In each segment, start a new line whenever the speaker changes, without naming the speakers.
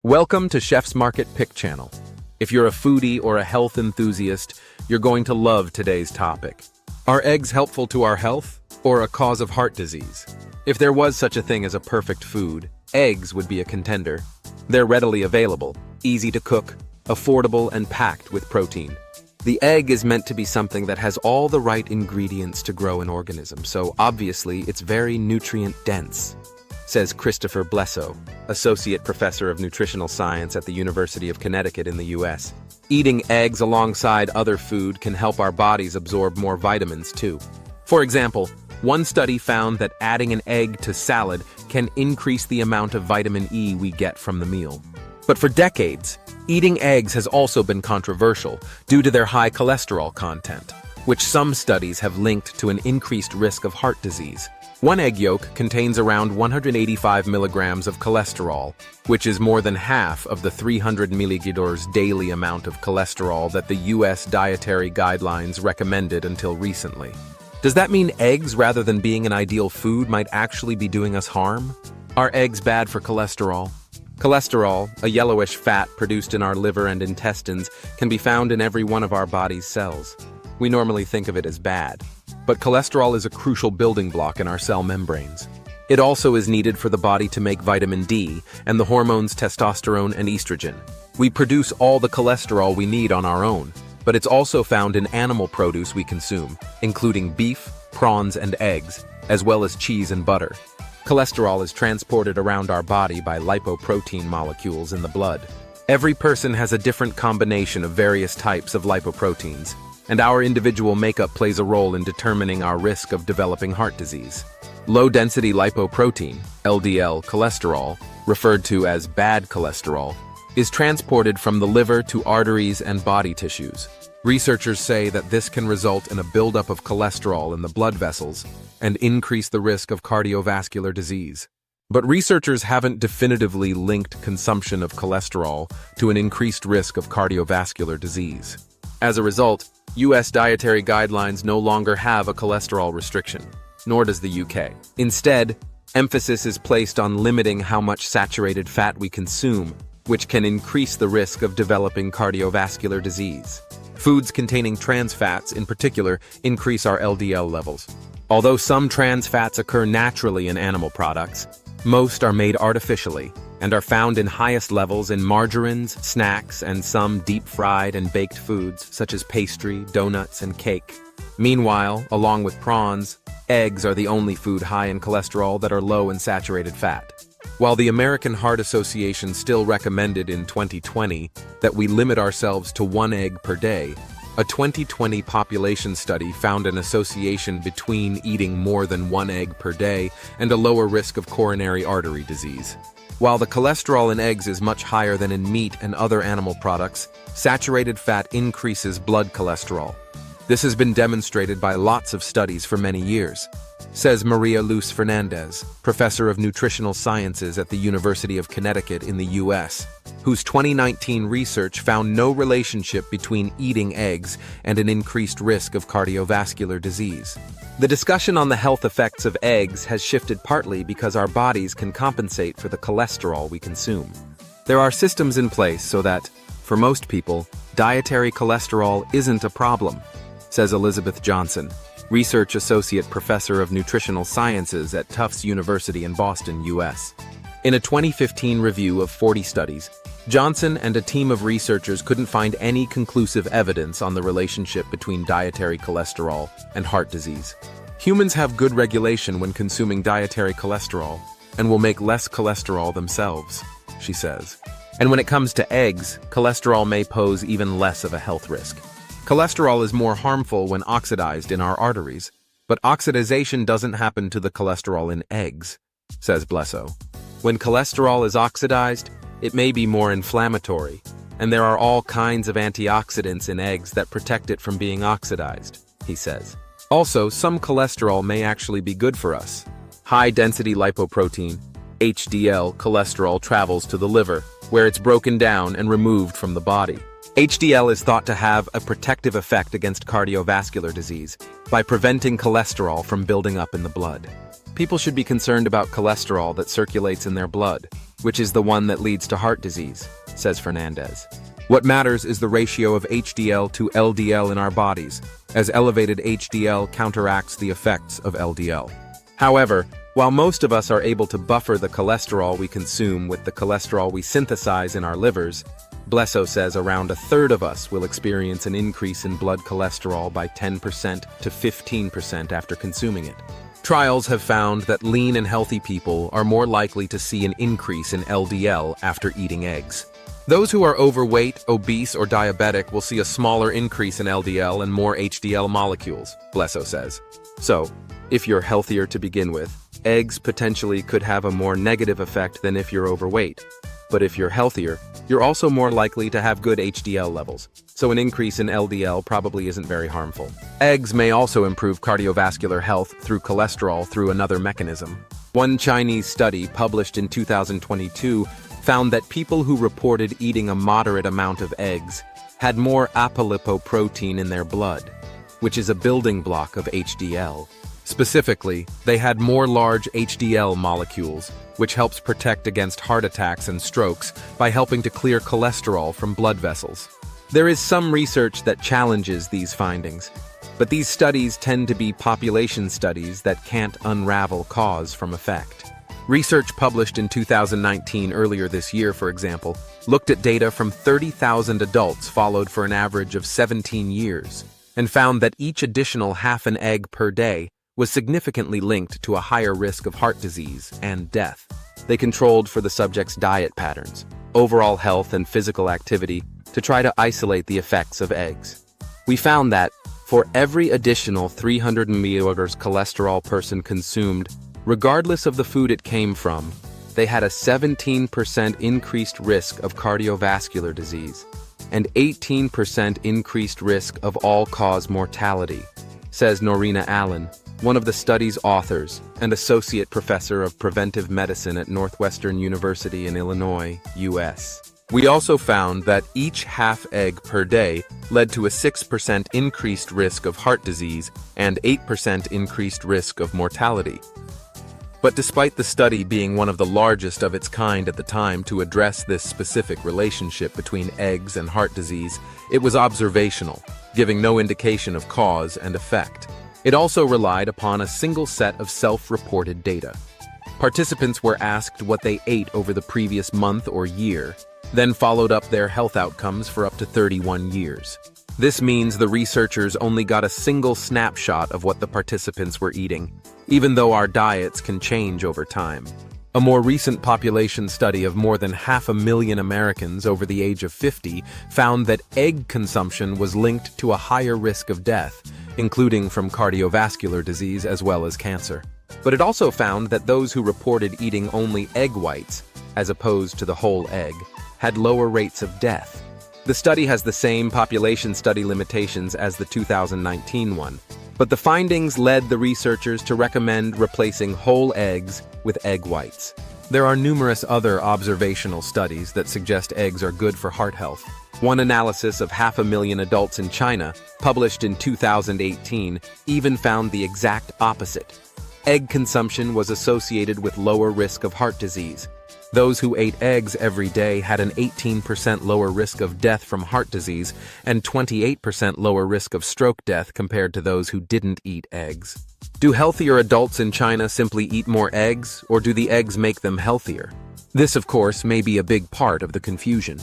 Welcome to Chef's Market Pick Channel. If you're a foodie or a health enthusiast, you're going to love today's topic. Are eggs helpful to our health or a cause of heart disease? If there was such a thing as a perfect food, eggs would be a contender. They're readily available, easy to cook, affordable, and packed with protein. The egg is meant to be something that has all the right ingredients to grow an organism, so obviously it's very nutrient-dense, says Christopher Blesso, Associate Professor of Nutritional Science at the University of Connecticut in the U.S. Eating eggs alongside other food can help our bodies absorb more vitamins too. For example, one study found that adding an egg to salad can increase the amount of vitamin E we get from the meal. But for decades, eating eggs has also been controversial due to their high cholesterol content, which some studies have linked to an increased risk of heart disease. One egg yolk contains around 185 milligrams of cholesterol, which is more than half of the 300 milligrams daily amount of cholesterol that the U.S. dietary guidelines recommended until recently. Does that mean eggs, rather than being an ideal food, might actually be doing us harm? Are eggs bad for cholesterol? Cholesterol, a yellowish fat produced in our liver and intestines, can be found in every one of our body's cells. We normally think of it as bad, but cholesterol is a crucial building block in our cell membranes. It also is needed for the body to make vitamin D and the hormones testosterone and estrogen. We produce all the cholesterol we need on our own, but it's also found in animal produce we consume, including beef, prawns, and eggs, as well as cheese and butter. Cholesterol is transported around our body by lipoprotein molecules in the blood. Every person has a different combination of various types of lipoproteins, and our individual makeup plays a role in determining our risk of developing heart disease. Low-density lipoprotein, LDL cholesterol, referred to as bad cholesterol, is transported from the liver to arteries and body tissues. Researchers say that this can result in a buildup of cholesterol in the blood vessels and increase the risk of cardiovascular disease. But researchers haven't definitively linked consumption of cholesterol to an increased risk of cardiovascular disease. As a result, U.S. dietary guidelines no longer have a cholesterol restriction, nor does the UK. Instead, emphasis is placed on limiting how much saturated fat we consume, which can increase the risk of developing cardiovascular disease. Foods containing trans fats, in particular, increase our LDL levels. Although some trans fats occur naturally in animal products, most are made artificially and are found in highest levels in margarines, snacks, and some deep-fried and baked foods, such as pastry, donuts, and cake. Meanwhile, along with prawns, eggs are the only food high in cholesterol that are low in saturated fat. While the American Heart Association still recommended in 2020 that we limit ourselves to one egg per day, a 2020 population study found an association between eating more than one egg per day and a lower risk of coronary artery disease. While the cholesterol in eggs is much higher than in meat and other animal products, saturated fat increases blood cholesterol. This has been demonstrated by lots of studies for many years, says Maria Luz Fernandez, professor of nutritional sciences at the University of Connecticut in the U.S., whose 2019 research found no relationship between eating eggs and an increased risk of cardiovascular disease. The discussion on the health effects of eggs has shifted partly because our bodies can compensate for the cholesterol we consume. There are systems in place so that, for most people, dietary cholesterol isn't a problem, says Elizabeth Johnson, Research Associate Professor of Nutritional Sciences at Tufts University in Boston, U.S. In a 2015 review of 40 studies, Johnson and a team of researchers couldn't find any conclusive evidence on the relationship between dietary cholesterol and heart disease. Humans have good regulation when consuming dietary cholesterol and will make less cholesterol themselves, she says. And when it comes to eggs, cholesterol may pose even less of a health risk. Cholesterol is more harmful when oxidized in our arteries, but oxidation doesn't happen to the cholesterol in eggs, says Blesso. When cholesterol is oxidized, it may be more inflammatory, and there are all kinds of antioxidants in eggs that protect it from being oxidized, he says. Also, some cholesterol may actually be good for us. High-density lipoprotein, HDL cholesterol travels to the liver, where it's broken down and removed from the body. HDL is thought to have a protective effect against cardiovascular disease by preventing cholesterol from building up in the blood. People should be concerned about cholesterol that circulates in their blood, which is the one that leads to heart disease, says Fernandez. What matters is the ratio of HDL to LDL in our bodies, as elevated HDL counteracts the effects of LDL. However, while most of us are able to buffer the cholesterol we consume with the cholesterol we synthesize in our livers, Blesso says around a third of us will experience an increase in blood cholesterol by 10% to 15% after consuming it. Trials have found that lean and healthy people are more likely to see an increase in LDL after eating eggs. Those who are overweight, obese, or diabetic will see a smaller increase in LDL and more HDL molecules, Blesso says. So, if you're healthier to begin with, eggs potentially could have a more negative effect than if you're overweight. But if you're healthier, you're also more likely to have good HDL levels, so an increase in LDL probably isn't very harmful. Eggs may also improve cardiovascular health through cholesterol through another mechanism. One Chinese study published in 2022 found that people who reported eating a moderate amount of eggs had more apolipoprotein in their blood, which is a building block of HDL. Specifically, they had more large HDL molecules, which helps protect against heart attacks and strokes by helping to clear cholesterol from blood vessels. There is some research that challenges these findings, but these studies tend to be population studies that can't unravel cause from effect. Research published in 2019 earlier this year, for example, looked at data from 30,000 adults followed for an average of 17 years, and found that each additional half an egg per day was significantly linked to a higher risk of heart disease and death. They controlled for the subjects' diet patterns, overall health, and physical activity to try to isolate the effects of eggs. We found that, for every additional 300 mg cholesterol person consumed, regardless of the food it came from, they had a 17% increased risk of cardiovascular disease and 18% increased risk of all-cause mortality, says Norina Allen, one of the study's authors and associate professor of preventive medicine at Northwestern University in Illinois, U.S. We also found that each half egg per day led to a 6% increased risk of heart disease and 8% increased risk of mortality. But despite the study being one of the largest of its kind at the time to address this specific relationship between eggs and heart disease, it was observational, giving no indication of cause and effect. It also relied upon a single set of self-reported data. Participants were asked what they ate over the previous month or year, then followed up their health outcomes for up to 31 years. This means the researchers only got a single snapshot of what the participants were eating, even though our diets can change over time. A more recent population study of more than 500,000 Americans over the age of 50 found that egg consumption was linked to a higher risk of death, including from cardiovascular disease as well as cancer. But it also found that those who reported eating only egg whites, as opposed to the whole egg, had lower rates of death. The study has the same population study limitations as the 2019 one, but the findings led the researchers to recommend replacing whole eggs with egg whites. There are numerous other observational studies that suggest eggs are good for heart health. One analysis of 500,000 adults in China, published in 2018, even found the exact opposite. Egg consumption was associated with lower risk of heart disease. Those who ate eggs every day had an 18% lower risk of death from heart disease and 28% lower risk of stroke death compared to those who didn't eat eggs. Do healthier adults in China simply eat more eggs, or do the eggs make them healthier? This, of course, may be a big part of the confusion.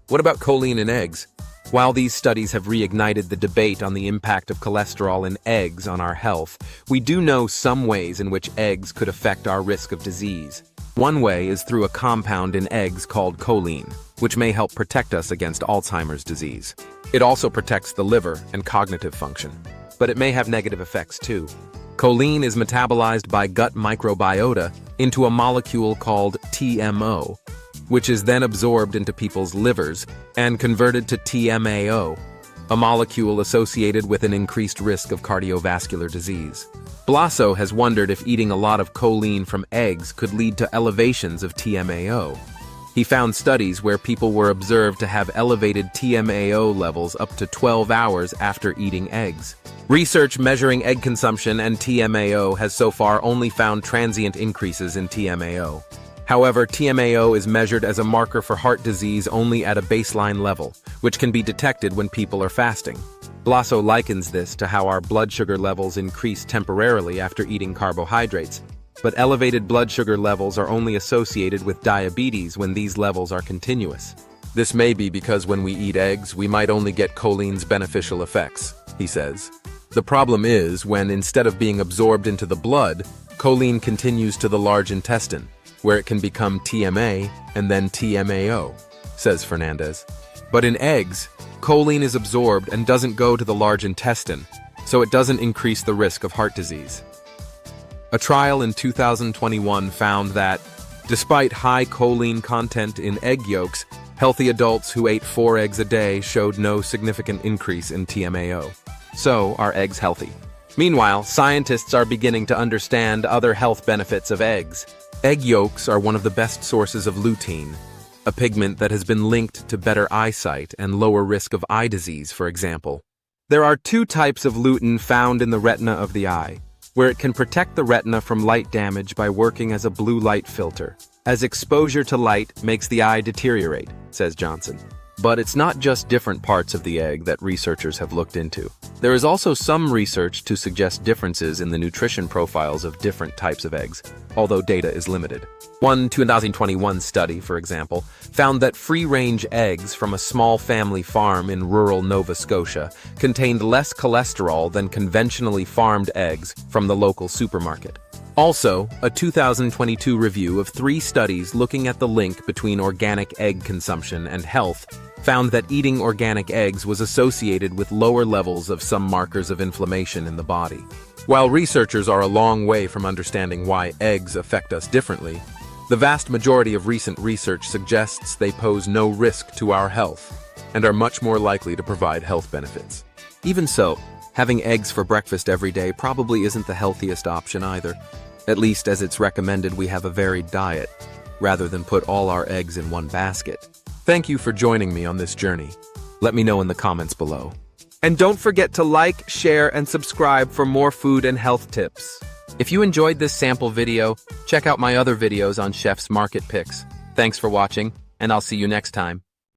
What about choline in eggs? While these studies have reignited the debate on the impact of cholesterol in eggs on our health, we do know some ways in which eggs could affect our risk of disease. One way is through a compound in eggs called choline, which may help protect us against Alzheimer's disease. It also protects the liver and cognitive function, but it may have negative effects too. Choline is metabolized by gut microbiota into a molecule called TMO, which is then absorbed into people's livers and converted to TMAO, a molecule associated with an increased risk of cardiovascular disease. Blesso has wondered if eating a lot of choline from eggs could lead to elevations of TMAO. He found studies where people were observed to have elevated TMAO levels up to 12 hours after eating eggs. Research measuring egg consumption and TMAO has so far only found transient increases in TMAO. However, TMAO is measured as a marker for heart disease only at a baseline level, which can be detected when people are fasting. Blasso likens this to how our blood sugar levels increase temporarily after eating carbohydrates, but elevated blood sugar levels are only associated with diabetes when these levels are continuous. This may be because when we eat eggs, we might only get choline's beneficial effects, he says. The problem is when, instead of being absorbed into the blood, choline continues to the large intestine, where it can become TMA and then TMAO, says Fernandez. But in eggs, choline is absorbed and doesn't go to the large intestine, so it doesn't increase the risk of heart disease. A trial in 2021 found that, despite high choline content in egg yolks, healthy adults who ate 4 eggs a day showed no significant increase in TMAO. So, are eggs healthy? Meanwhile, scientists are beginning to understand other health benefits of eggs. Egg yolks are one of the best sources of lutein, a pigment that has been linked to better eyesight and lower risk of eye disease, for example. There are 2 types of lutein found in the retina of the eye, where it can protect the retina from light damage by working as a blue light filter, as exposure to light makes the eye deteriorate, says Johnson. But it's not just different parts of the egg that researchers have looked into. There is also some research to suggest differences in the nutrition profiles of different types of eggs, although data is limited. One 2021 study, for example, found that free-range eggs from a small family farm in rural Nova Scotia contained less cholesterol than conventionally farmed eggs from the local supermarket. Also, a 2022 review of 3 studies looking at the link between organic egg consumption and health found that eating organic eggs was associated with lower levels of some markers of inflammation in the body. While researchers are a long way from understanding why eggs affect us differently, the vast majority of recent research suggests they pose no risk to our health and are much more likely to provide health benefits. Even so, having eggs for breakfast every day probably isn't the healthiest option either. At least as it's recommended we have a varied diet, rather than put all our eggs in one basket. Thank you for joining me on this journey. Let me know in the comments below. And don't forget to like, share, and subscribe for more food and health tips. If you enjoyed this sample video, check out my other videos on Chef's Market Picks. Thanks for watching, and I'll see you next time.